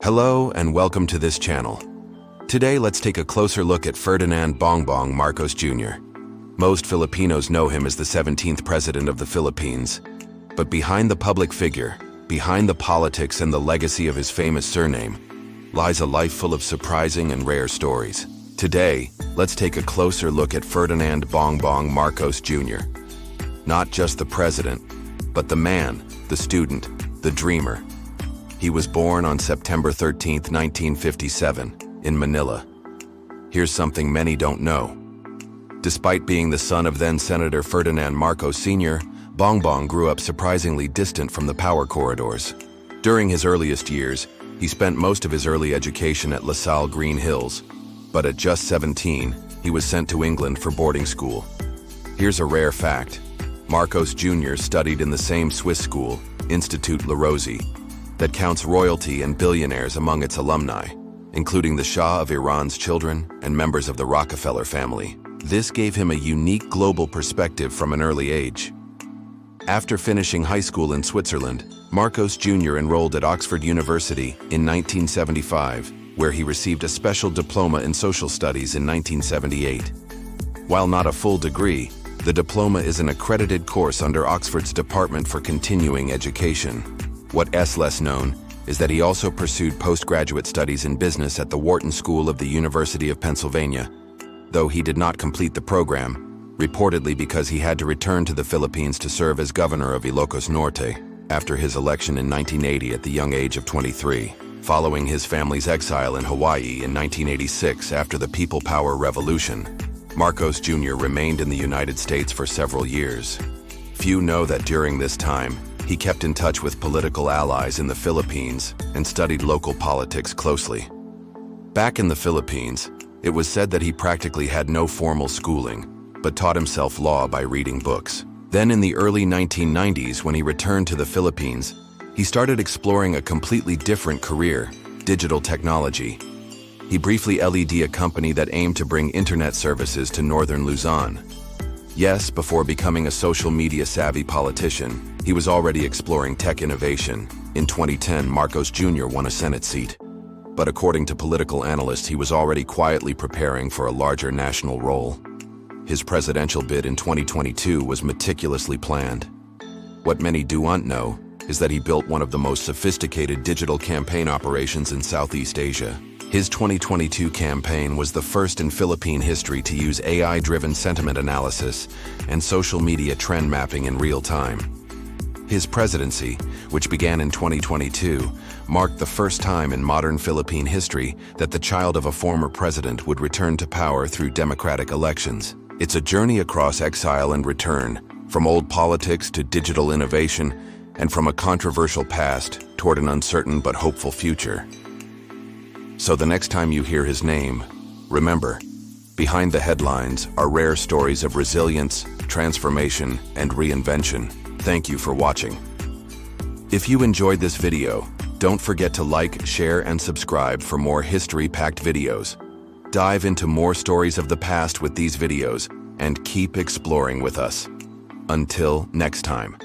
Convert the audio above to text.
Hello and welcome to this channel. Today let's take a closer look at Ferdinand Bongbong Marcos Jr. Most Filipinos know him as the 17th president of the Philippines. But behind the public figure, behind the politics and the legacy of his famous surname, lies a life full of surprising and rare stories. Today, let's take a closer look at Ferdinand Bongbong Marcos Jr. Not just the president, but the man, the student, the dreamer. He was born on September 13, 1957, in Manila. Here's something many don't know. Despite being the son of then-Senator Ferdinand Marcos Sr., Bongbong grew up surprisingly distant from the power corridors. During his earliest years, he spent most of his early education at La Salle Green Hills, but at just 17, he was sent to England for boarding school. Here's a rare fact. Marcos Jr. studied in the same Swiss school, Institut La Rosey, that counts royalty and billionaires among its alumni, including the Shah of Iran's children and members of the Rockefeller family. This gave him a unique global perspective from an early age. After finishing high school in Switzerland, Marcos Jr. enrolled at Oxford University in 1975, where he received a special diploma in social studies in 1978. While not a full degree, the diploma is an accredited course under Oxford's Department for Continuing Education. What's less known is that he also pursued postgraduate studies in business at the Wharton School of the University of Pennsylvania, though he did not complete the program, reportedly because he had to return to the Philippines to serve as governor of Ilocos Norte after his election in 1980 at the young age of 23, following his family's exile in Hawaii in 1986 after the People Power Revolution. Marcos Jr. remained in the United States for several years. Few know that during this time, he kept in touch with political allies in the Philippines and studied local politics closely. Back in the Philippines, it was said that he practically had no formal schooling, but taught himself law by reading books. Then in the early 1990s, when he returned to the Philippines, he started exploring a completely different career, digital technology. He briefly led a company that aimed to bring internet services to northern Luzon. Yes, before becoming a social media savvy politician, he was already exploring tech innovation. In 2010, Marcos Jr. won a Senate seat. But according to political analysts, he was already quietly preparing for a larger national role. His presidential bid in 2022 was meticulously planned. What many do not know is that he built one of the most sophisticated digital campaign operations in Southeast Asia. His 2022 campaign was the first in Philippine history to use AI-driven sentiment analysis and social media trend mapping in real time. His presidency, which began in 2022, marked the first time in modern Philippine history that the child of a former president would return to power through democratic elections. It's a journey across exile and return, from old politics to digital innovation, and from a controversial past toward an uncertain but hopeful future. So the next time you hear his name, remember, behind the headlines are rare stories of resilience, transformation, and reinvention. Thank you for watching. If you enjoyed this video, don't forget to like, share, and subscribe for more history-packed videos. Dive into more stories of the past with these videos, and keep exploring with us. Until next time.